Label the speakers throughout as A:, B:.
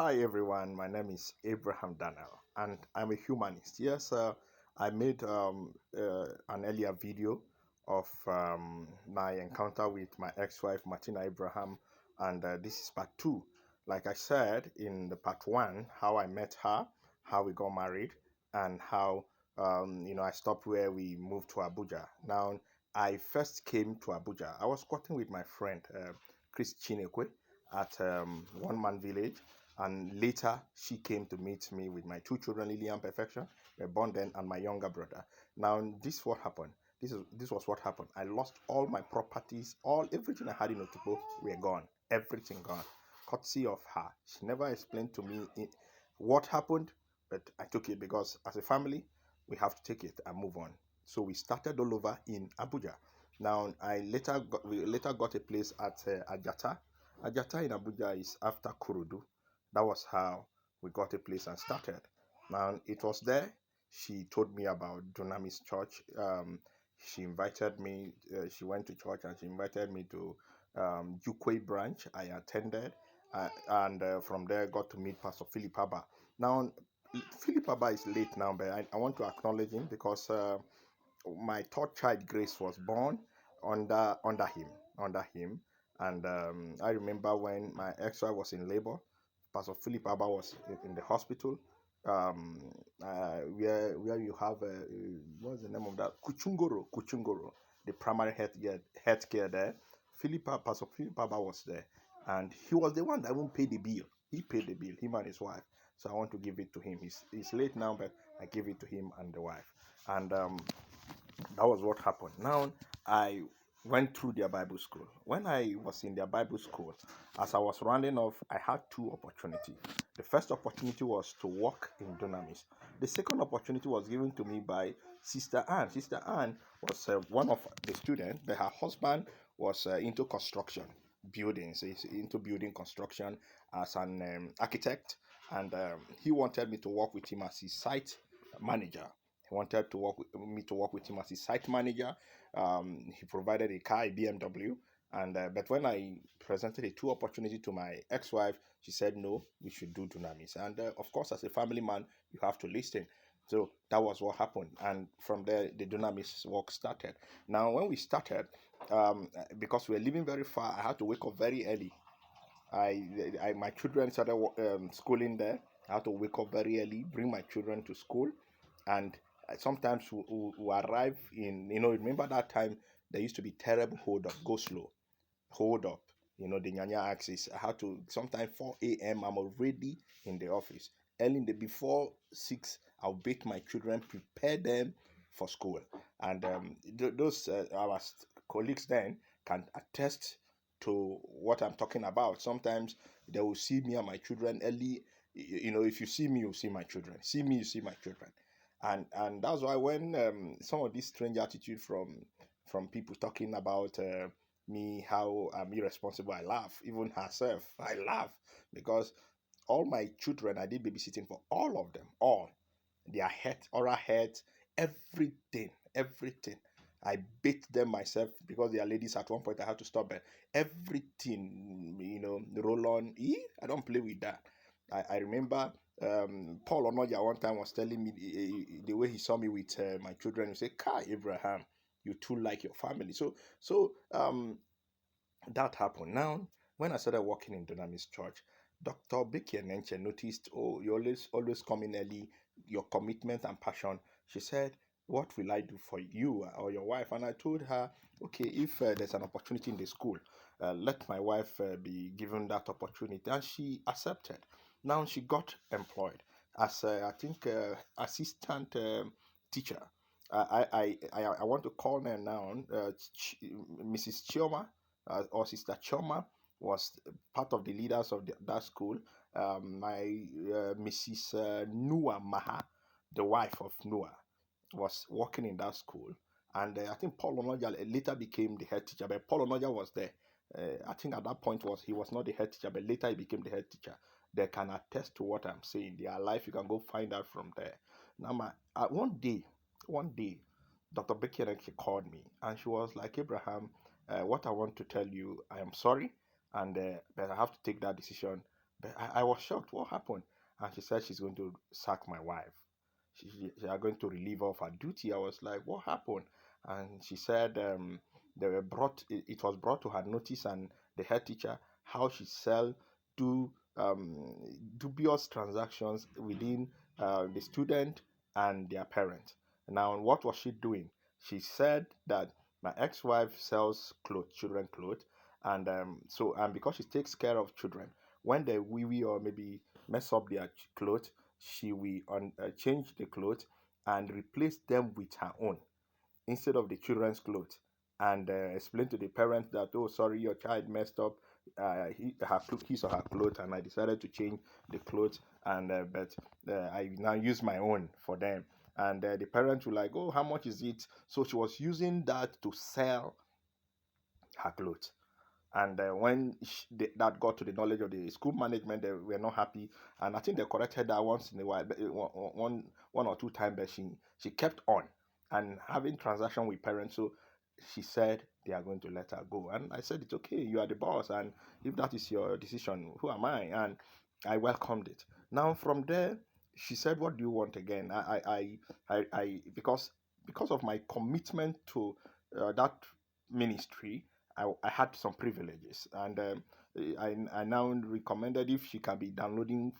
A: Hi everyone, my name is Abraham Daniel and I'm a humanist. Yes, I made an earlier video of my encounter with my ex-wife Martina Abraham, and this is part two. Like I said in the part one, how I met her, how we got married, and how I stopped where we moved to Abuja. Now I first came to Abuja. I was squatting with my friend Chris Chinekwe at One Man Village, and later she came to meet me with my two children, Lily and Perfection, were born then, and my younger brother. Now this what happened. This was what happened. I lost all my properties, everything I had in Otubo were gone. Everything gone. Courtesy of her. She never explained to me what happened, but I took it because as a family, we have to take it and move on. So we started all over in Abuja. Now we later got a place at Ajata. Ajata in Abuja is after Kurudu. That was how we got a place and started. Now it was there she told me about Dunamis Church. She invited me. She went to church and she invited me to Ukwe branch. I attended, and from there got to meet Pastor Philip Abba. Now Philip Abba is late now, but I want to acknowledge him because my third child Grace was born under him under him. And I remember when my ex-wife was in labor, Pastor Philip Abba was in the hospital, where you have what's the name of that, Kuchungoro, the primary healthcare there. Pastor Philip Abba was there, and he was the one that won't pay the bill. He paid the bill, him and his wife. So I want to give it to him. He's late now, but I give it to him and the wife. And that was what happened. Now I went through their Bible school. When I was in their Bible school, as I was rounding off, I had two opportunities. The first opportunity was to work in Dunamis. The second opportunity was given to me by Sister Anne. Sister Anne was one of the students, but her husband was into construction, buildings. He's into building construction as an architect, and he wanted me to work with him as his site manager. He wanted to me to work with him as his site manager. He provided a car, a BMW, and but when I presented a two opportunity to my ex-wife, she said no, we should do Dunamis. And of course, as a family man, you have to listen. So that was what happened, and from there the Dunamis work started. Now, when we started, because we were living very far, I had to wake up very early. My children started schooling there. I had to wake up very early, bring my children to school, and sometimes we arrive in, remember that time there used to be terrible hold up, go slow, hold up, the Nyanya axis. I had to, sometimes 4 a.m. I'm already in the office. Early in the before 6, I'll beat my children, prepare them for school. And those our colleagues then can attest to what I'm talking about. Sometimes they will see me and my children early. If you see me, you see my children. See me, you see my children. And that's why when some of this strange attitude from people talking about me, how I'm irresponsible, I laugh. Even herself, I laugh, because all my children, I did babysitting for all of them, all their head, oral heads, everything. I beat them myself because they are ladies. At one point, I had to stop it. Everything, roll on. I don't play with that. I remember Paul Onoja one time was telling me the way he saw me with my children. He said, "Kai Abraham, you too like your family." So that happened. Now, when I started working in Dunamis Church, Dr. Becky Nenche noticed, oh, you always come in early, your commitment and passion. She said, what will I do for you or your wife? And I told her, okay, if there's an opportunity in the school, let my wife be given that opportunity. And she accepted. Now she got employed as, I think, assistant teacher. I want to call her now, Mrs. Chioma, or Sister Choma was part of the leaders of that school. My Mrs. Noah Maha, the wife of Noah, was working in that school. And I think Paul Onoja later became the head teacher, but Paul Onoja was there. I think at that point he was not the head teacher, but later he became the head teacher. They can attest to what I'm saying. Their life, you can go find out from there. Now, one day, Dr. Becky called me, and she was like, Abraham, what I want to tell you, I am sorry, and but I have to take that decision. But I was shocked. What happened? And she said she's going to sack my wife. She are going to relieve her of her duty. I was like, what happened? And she said they were brought. It was brought to her notice, and the head teacher how she sell do dubious transactions within the student and their parent. Now, what was she doing? She said that my ex-wife sells clothes, children clothes, and and because she takes care of children, when they wee wee or maybe mess up their clothes, she will change the clothes and replace them with her own instead of the children's clothes, and explain to the parents that, oh, sorry, your child messed up his or her clothes, and I decided to change the clothes, and but I now use my own for them. And the parents were like, oh, how much is it? So she was using that to sell her clothes. And when that got to the knowledge of the school management, they were not happy, and I think they corrected that once in a while, one or two times, but she kept on and having transaction with parents. So she said they are going to let her go, and I said, it's okay, you are the boss, and if that is your decision, who am I? And I welcomed it. Now from there, she said, what do you want again? Because of my commitment to that ministry, I had some privileges, and I now recommended if she can be downloading,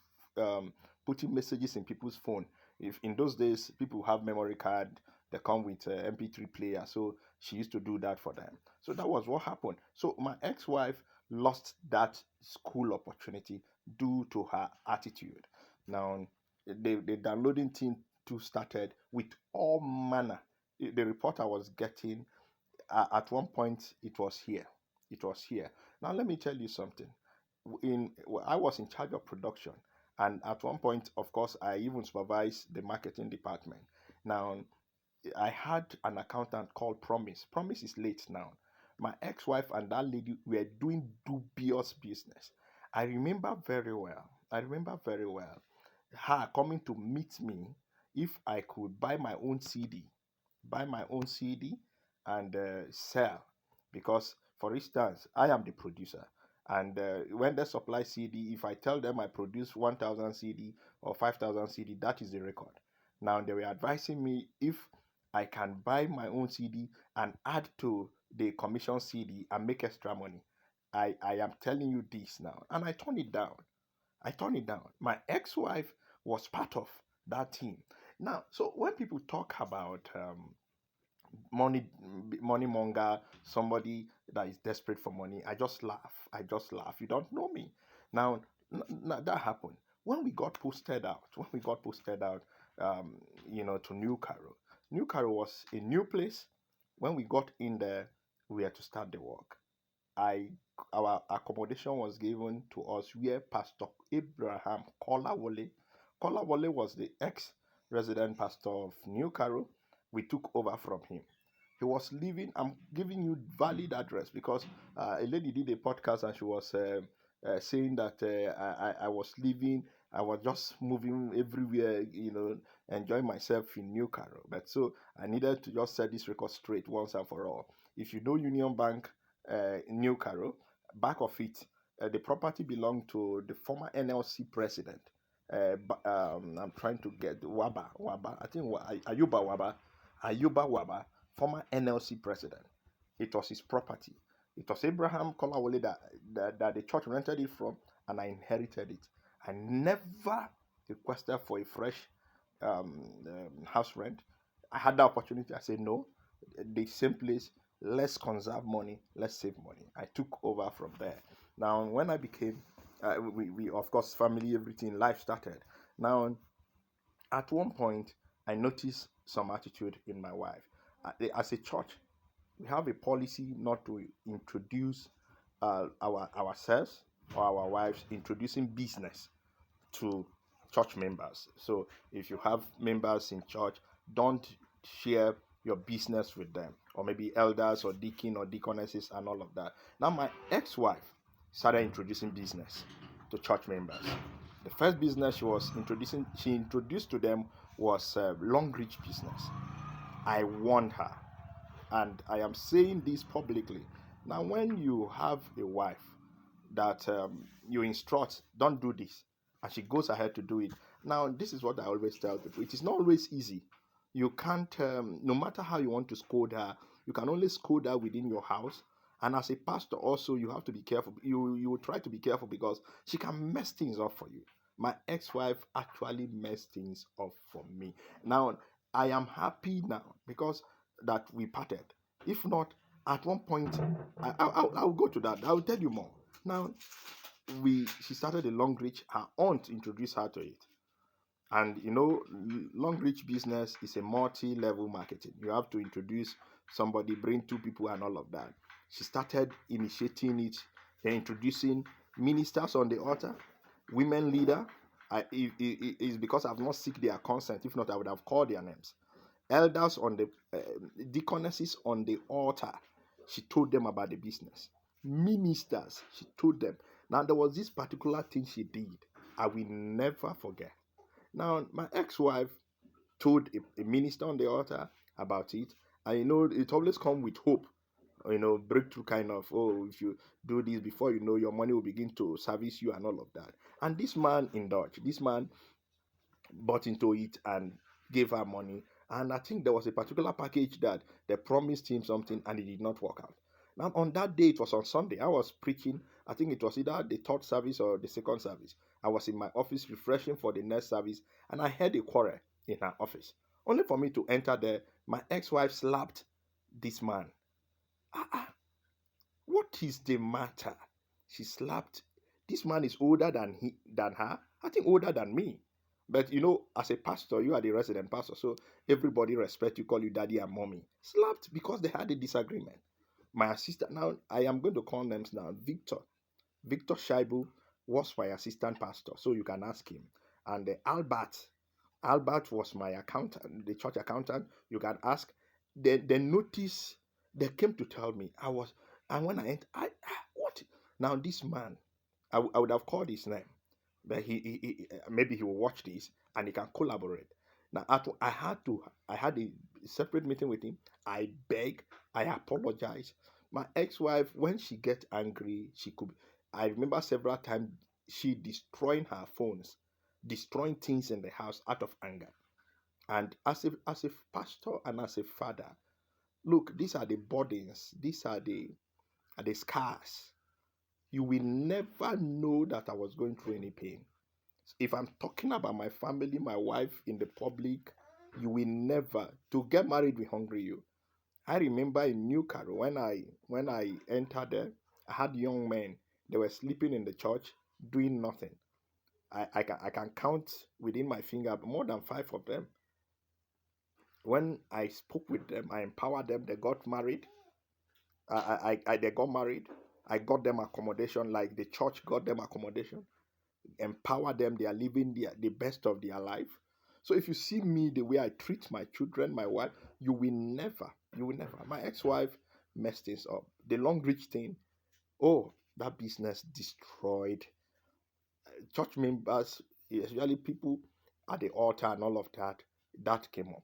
A: putting messages in people's phone. If in those days people have memory card, they come with MP3 player, so she used to do that for them. So that was what happened. So my ex-wife lost that school opportunity due to her attitude. Now the downloading thing too started with all manner. The report I was getting at one point, it was here. Now let me tell you something. I was in charge of production, and at one point, of course, I even supervised the marketing department. Now I had an accountant called Promise is late now. My ex-wife and that lady were doing dubious business. I remember very well her coming to meet me if I could buy my own CD and sell. Because, for instance, I am the producer. And when they supply CD, if I tell them I produce 1,000 CD or 5,000 CD, that is the record. Now, they were advising me if I can buy my own CD and add to the commission CD and make extra money. I am telling you this now. And I turned it down. My ex wife was part of that team. Now, so when people talk about money money monger, somebody that is desperate for money, I just laugh. You don't know me. Now, that happened when we got posted out. Um, to New Caro was a new place. When we got in there, we had to start the work. I Our accommodation was given to us where Pastor Abraham Kolawole was the ex-resident pastor of New Caro. We took over from him. He was living. I'm giving you valid address because a lady did a podcast and she was saying that I was living. I was just moving everywhere, enjoying myself in New Caro. But so I needed to just set this record straight once and for all. If you know Union Bank, New Caro, back of it, the property belonged to the former NLC president. I'm trying to get Waba. I think Ayuba Waba, former NLC president. It was his property. It was Abraham Kolawole that the church rented it from, and I inherited it. I never requested for a fresh house rent. I had the opportunity. I said no. The same place. Let's conserve money. Let's save money. I took over from there. Now, when I became, we of course family, everything, life started. Now, at one point, I noticed some attitude in my wife. As a church, we have a policy not to introduce ourselves or our wives introducing business to church members. So if you have members in church, don't share your business with them, or maybe elders or deacon or deaconesses and all of that. Now my ex-wife started introducing business to church members. The first business she introduced to them was long reach business. I warned her, and I am saying this publicly. Now, when you have a wife that you instruct, don't do this, and she goes ahead to do it. Now, this is what I always tell people: it is not always easy. You can't, no matter how you want to scold her, you can only scold her within your house. And as a pastor, also, you have to be careful. You will try to be careful because she can mess things up for you. My ex-wife actually messed things up for me. Now, I am happy now because that we parted. If not, at one point, I'll go to that. I'll tell you more. Now, she started a long reach. Her aunt introduced her to it. And long reach business is a multi-level marketing. You have to introduce somebody, bring two people, and all of that. She started initiating it, then introducing ministers on the altar, women leader. It's because I've not seek their consent. If not, I would have called their names. Elders on the deaconesses on the altar. She told them about the business. Ministers, she told them. Now there was this particular thing she did. I will never forget. Now, my ex-wife told a minister on the altar about it. And it always comes with hope, breakthrough kind of, oh, if you do this, before you know, your money will begin to service you and all of that. And this man indulged. This man bought into it and gave her money. And I think there was a particular package that they promised him something and it did not work out. Now, on that day, it was on Sunday, I was preaching. I think it was either the third service or the second service. I was in my office refreshing for the next service, and I heard a quarrel in her office. Only for me to enter there, my ex wife slapped this man. Ah, ah, what is the matter? She slapped. This man is older than her. I think older than me. But as a pastor, you are the resident pastor, so everybody respect you, call you daddy and mommy. Slapped because they had a disagreement. My assistant, now I am going to call names now. Victor Shaibu was my assistant pastor, so you can ask him. And Albert was my accountant, the church accountant. You can ask. The notice they came to tell me and when I entered, what? Now this man, I would have called his name, but maybe he will watch this and he can collaborate. Now I had a separate meeting with him. I beg, I apologize. My ex-wife, when she gets angry, she could. I remember several times she destroying her phones, destroying things in the house out of anger. And as a pastor and as a father, look, these are the burdens, these are the scars. You will never know that I was going through any pain. If I'm talking about my family, my wife in the public, you will never. To get married will hungry you. I remember in New Caro when I entered there, I had young men. They were sleeping in the church, doing nothing. I can count within my finger more than five of them. When I spoke with them, I empowered them. They got married. They got married. I got them accommodation, like the church got them accommodation. Empower them. They are living the best of their life. So if you see me the way I treat my children, my wife, you will never. My ex-wife messed things up. The long reach thing, oh, that business destroyed church members, especially people at the altar and all of that. That came up.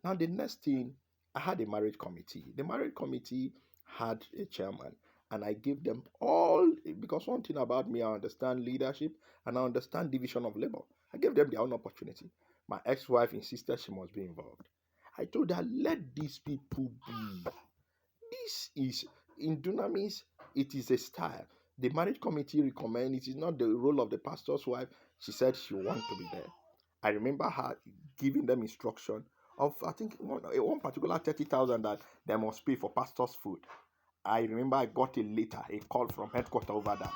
A: Now the next thing, I had a marriage committee. The marriage committee had a chairman, and I gave them all, because one thing about me, I understand leadership and I understand division of labor. I gave them their own opportunity. My ex-wife insisted she must be involved. I told her, let these people be. This is in Dunamis, it is a style. The marriage committee recommend it is not the role of the pastor's wife. She said she want to be there. I remember her giving them instruction of, I think, one particular 30,000 that they must pay for pastor's food. I remember I got a call from headquarters over that.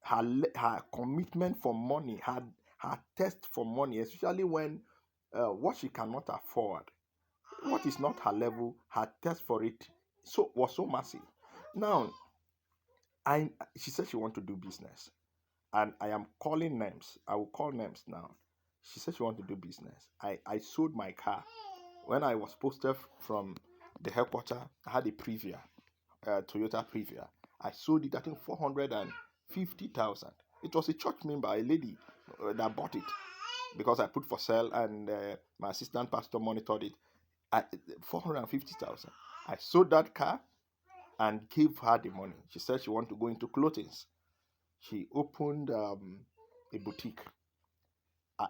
A: Her commitment for money, her test for money, especially when what she cannot afford, what is not her level, her test for it was so massive. Now, I she said she want to do business, and I am calling names. I will call names now. She said she want to do business. I sold my car when I was posted from the headquarters. I had a Previa, Toyota Previa. I sold it, I think, 450,000. It was a church member, a lady, that bought it because I put for sale, and my assistant pastor monitored it at 450,000. I sold that car and gave her the money. She said she want to go into clothing. She opened a boutique. I,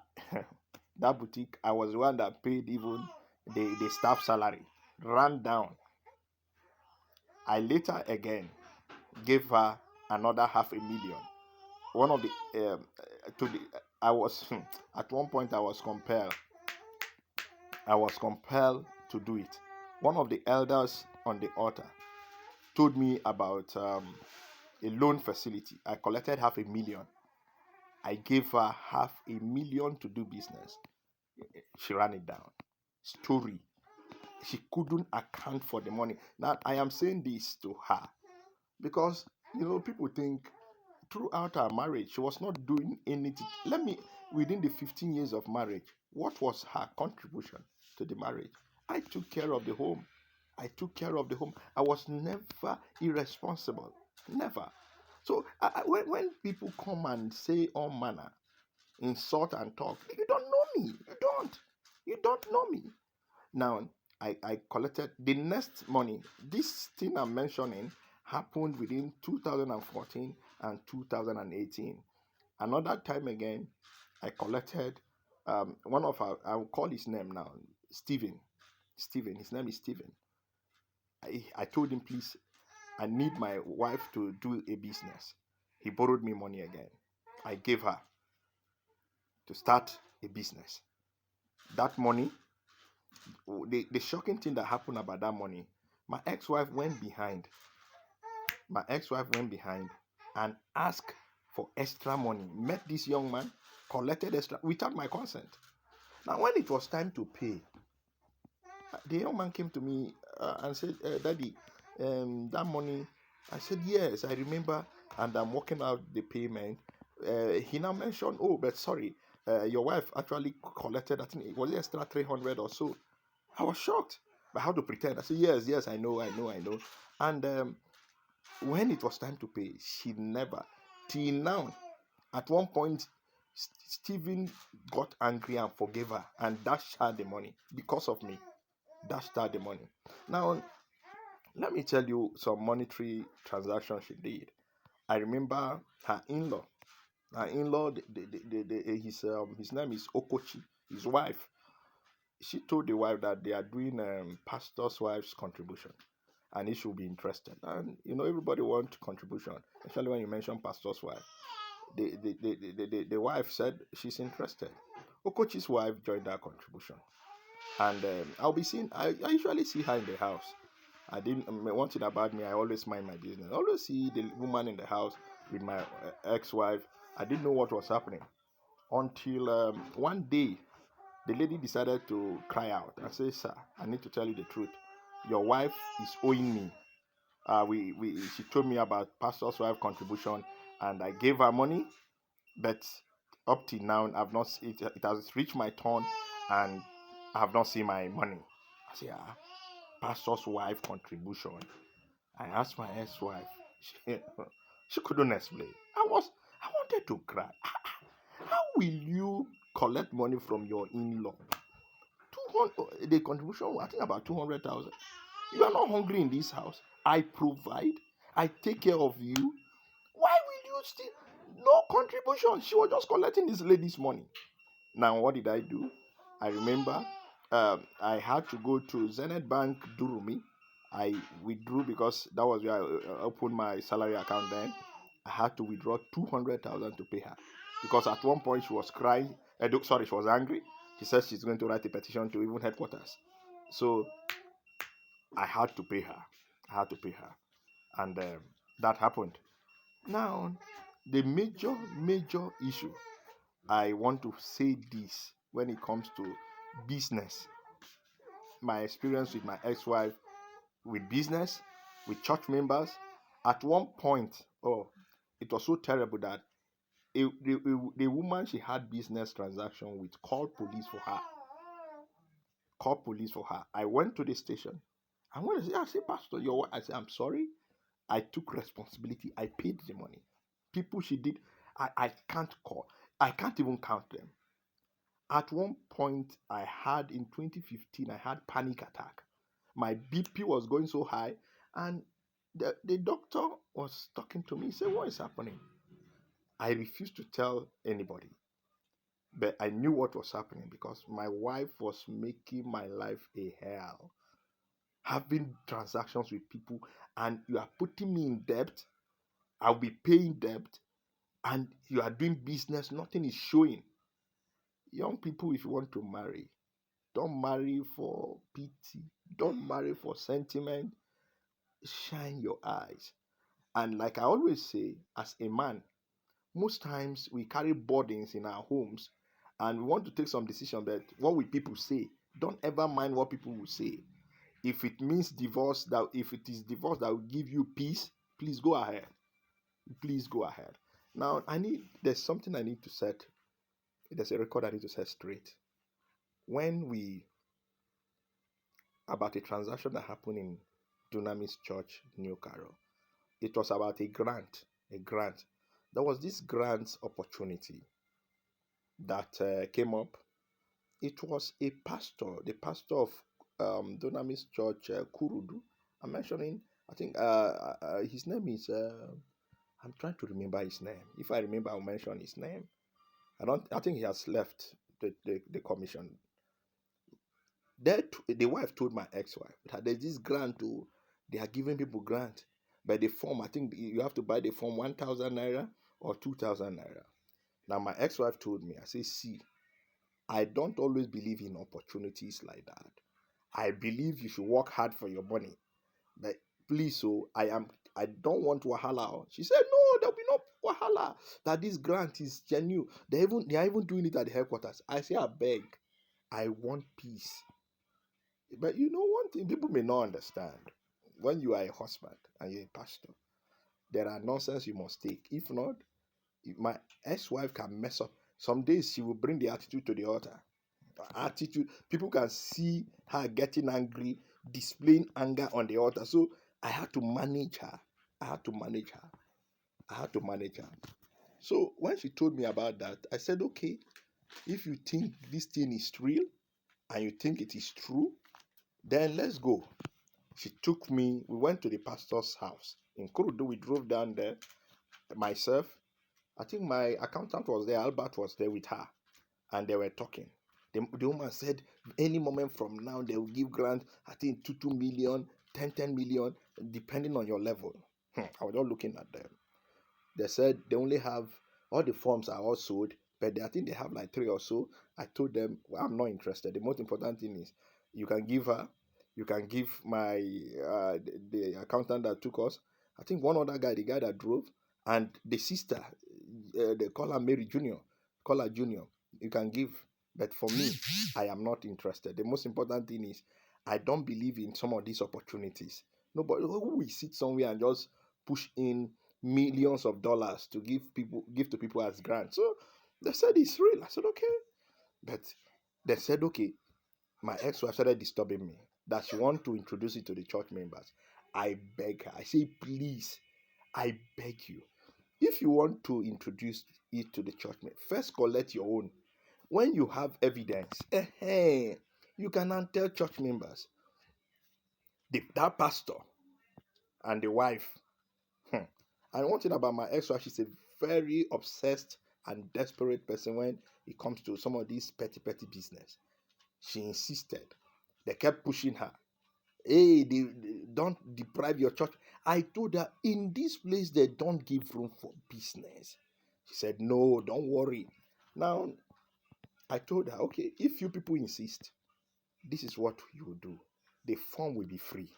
A: that boutique, I was the one that paid even the staff salary. Ran down. I later again gave her another 500,000. One of the to the I was at one point I was compelled to do it. One of the elders on the altar told me about a loan facility. I collected 500,000. I gave her 500,000 to do business. She ran it down. Story. She couldn't account for the money. Now I am saying this to her because people think throughout our marriage she was not doing anything. Within the 15 years of marriage, what was her contribution to the marriage? I took care of the home. I was never irresponsible. Never. So when people come and say all manner, insult and talk, you don't know me. You don't know me. Now, I collected the next money. This thing I'm mentioning happened within 2014 and 2018. Another time again, I collected one of our, I will call his name now, Stephen. Stephen, his name is Stephen. I told him, please, I need my wife to do a business. He borrowed me money again. I gave her to start a business. That money, the shocking thing that happened about that money, my ex-wife went behind. And asked for extra money. Met this young man, collected extra without my consent. Now, when it was time to pay, the young man came to me and said, Daddy, that money. I said, yes, I remember, and I'm working out the payment. He now mentioned, oh, but sorry, your wife actually collected, I think it was extra 300 or so. I was shocked. But how to pretend? I said, yes, I know. And when it was time to pay, she never, till now. At one point, Stephen got angry and forgave her and dashed her the money because of me. Dashed her the money. Now, let me tell you some monetary transactions she did. I remember her in-law. Her in-law, his name is Okochi, his wife. She told the wife that they are doing pastor's wife's contribution and he should be interested. And everybody wants contribution, especially when you mention pastor's wife. The wife said she's interested. Okochi's wife joined that contribution, and I'll be seeing. I usually see her in the house. I didn't. One thing about me, I always mind my business. I always see the woman in the house with my ex-wife. I didn't know what was happening until one day the lady decided to cry out and say, "Sir, I need to tell you the truth. Your wife is owing me. She told me about pastor's wife contribution, and I gave her money, but up till now I've not. It has reached my turn, and I have not seen my money." I say, pastor's wife contribution. I asked my ex-wife. She, she couldn't explain. I wanted to cry. How will you collect money from your in-law? 200, the contribution, I think about 200,000. You are not hungry in this house. I provide. I take care of you. Why will you still? No contribution. She was just collecting this lady's money. Now, what did I do? I remember I had to go to Zenith Bank Durumi. I withdrew because that was where I opened my salary account then. I had to withdraw 200,000 to pay her because at one point she was crying. She was angry. She said she's going to write a petition to even headquarters. So I had to pay her. And that happened. Now, the major issue, I want to say this when it comes to business. My experience with my ex-wife, with business, with church members, at one point, it was so terrible that the woman she had business transaction with called police for her. I went to the station. I say, Pastor, your wife. I said, I'm sorry. I took responsibility. I paid the money. People she did, I can't call. I can't even count them. At one point, in 2015, I had panic attack. My BP was going so high, and the doctor was talking to me. He said, what is happening? I refused to tell anybody, but I knew what was happening because my wife was making my life a hell. Having transactions with people, and you are putting me in debt. I'll be paying debt, and you are doing business. Nothing is showing. Young people, if you want to marry, don't marry for pity. Don't marry for sentiment. Shine your eyes. And like I always say, as a man, most times we carry burdens in our homes and we want to take some decision, but what will people say? Don't ever mind what people will say. If it means divorce, that if it is divorce that will give you peace, please go ahead. Please go ahead. Now there's something I need to set. There's a record I need to set straight. When we about a transaction that happened in Dunamis Church, New Carol. It was about a grant. A grant. There was this grant opportunity that came up. It was a pastor, the pastor of Dunamis Church, Kurudu. I'm mentioning, I think his name is, I'm trying to remember his name. If I remember, I'll mention his name. I think he has left the commission. The wife told my ex-wife that there's this grant too. They are giving people grant. By the form, I think you have to buy the form 1,000 naira or 2,000 naira. Now my ex-wife told me, I say, see, I don't always believe in opportunities like that. I believe you should work hard for your money. But please, I don't want wahala. She said, no, there'll be no wahala. That this grant is genuine. They are even doing it at the headquarters. I say, I beg. I want peace. But you know one thing people may not understand. When you are a husband and you're a pastor, there are nonsense you must take. If not, my ex-wife can mess up. Some days she will bring the attitude to the altar. Attitude, people can see her getting angry, displaying anger on the altar. So I had to manage her. I had to manage her. I had to manage her. So when she told me about that, I said, okay, if you think this thing is real and you think it is true, then let's go. She took me, we went to the pastor's house in Kurudu. We drove down there, myself. I think my accountant was there, Albert was there with her, and they were talking. The woman said, any moment from now, they will give grant, I think 2 million, 10 million, depending on your level. I was not looking at them. They said they only have, all the forms are all sold, but I think they have like 3 or so. I told them, well, I'm not interested. The most important thing is you can give her, you can give my the accountant that took us. I think one other guy, the guy that drove, and the sister, they call her Mary Junior, call her Junior. You can give, but for me, I am not interested. The most important thing is I don't believe in some of these opportunities. Nobody who will sit somewhere and just push in millions of dollars to give to people as grants. So they said it's real. I said okay, but they said okay. My ex-wife started disturbing me that she want to introduce it to the church members. I beg her. I say please, I beg you. If you want to introduce it to the church, first collect your own. When you have evidence, you can now tell church members. That pastor and the wife. And one thing about my ex-wife, she's a very obsessed and desperate person when it comes to some of these petty business. She insisted. They kept pushing her. Hey, don't deprive your church. I told her, in this place, they don't give room for business. She said, no, don't worry. Now, I told her, okay, if you people insist, this is what you will do. The form will be free.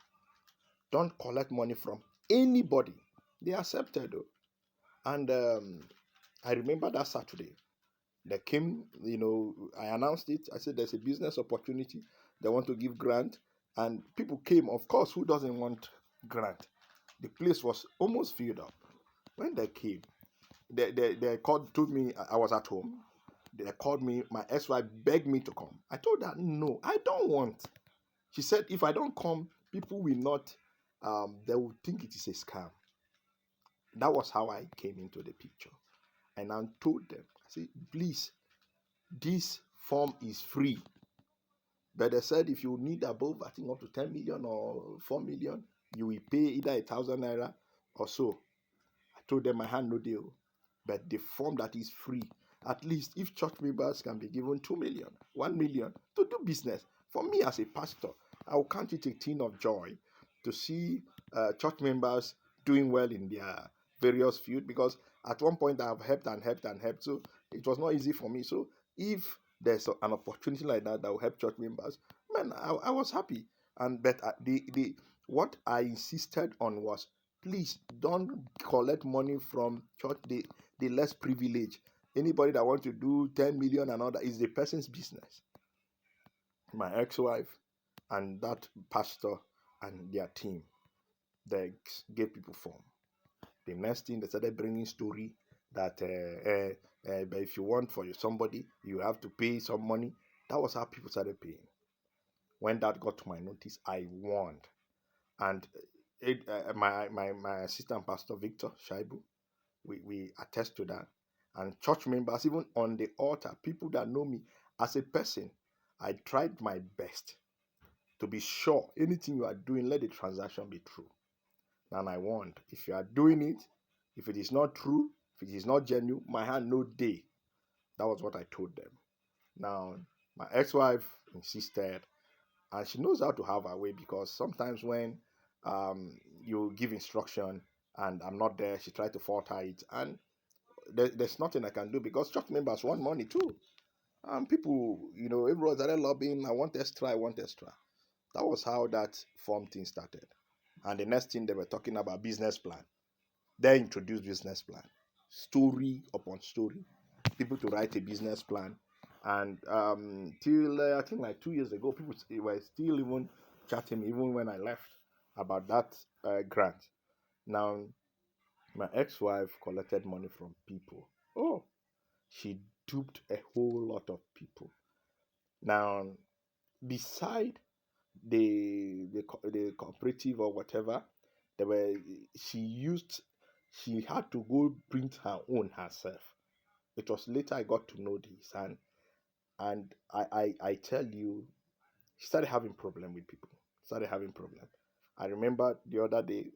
A: Don't collect money from anybody. They accepted, though. And I remember that Saturday. They came, I announced it. I said there's a business opportunity. They want to give grant. And people came, of course, who doesn't want grant? The place was almost filled up. When they came, they called, told me I was at home. They called me, my ex-wife begged me to come. I told her, no, I don't want. She said, if I don't come, people will not, they will think it is a scam. That was how I came into the picture. And I told them, I said, please, this form is free. But they said if you need above, I think up to 10 million or 4 million, you will pay either 1,000 naira or so. I told them I had no deal. but the form that is free. At least if church members can be given 2 million, 1 million to do business, for me as a pastor, I will count it a thing of joy to see church members doing well in their various fields, because at one point I have helped and helped and helped, so it was not easy for me. So if there's an opportunity like that will help church members, man, I was happy. And but the what I insisted on was, please don't collect money from church, the less privileged. Anybody that want to do 10 million and all that is the person's business. My ex-wife and that pastor and their team, they gave people form. The next thing, they started bringing story that but if you want for somebody, you have to pay some money. That was how people started paying. When that got to my notice, I warned. And my assistant pastor, Victor Shaibu, we attest to that. And church members, even on the altar, people that know me as a person, I tried my best to be sure anything you are doing, let the transaction be true. And I warned, if you are doing it, if it is not true, if it is not genuine, my hand no day. That was what I told them. Now, my ex-wife insisted, and she knows how to have her way, because sometimes when you give instruction and I'm not there, she tried to falter it, and there's nothing I can do, because church members want money too. And people, everyone started lobbying, I want extra, I want extra. That was how that form thing started. And the next thing, they were talking about business plan. They introduced business plan, story upon story, people to write a business plan. And till I think like 2 years ago, people were still even chatting, even when I left, about that grant. Now, my ex-wife collected money from people. Oh, she duped a whole lot of people. Now, beside the cooperative or whatever, there were she had to go print her own herself. It was later I got to know this, and I tell you, she started having problem with people. Started having problem. I remember the other day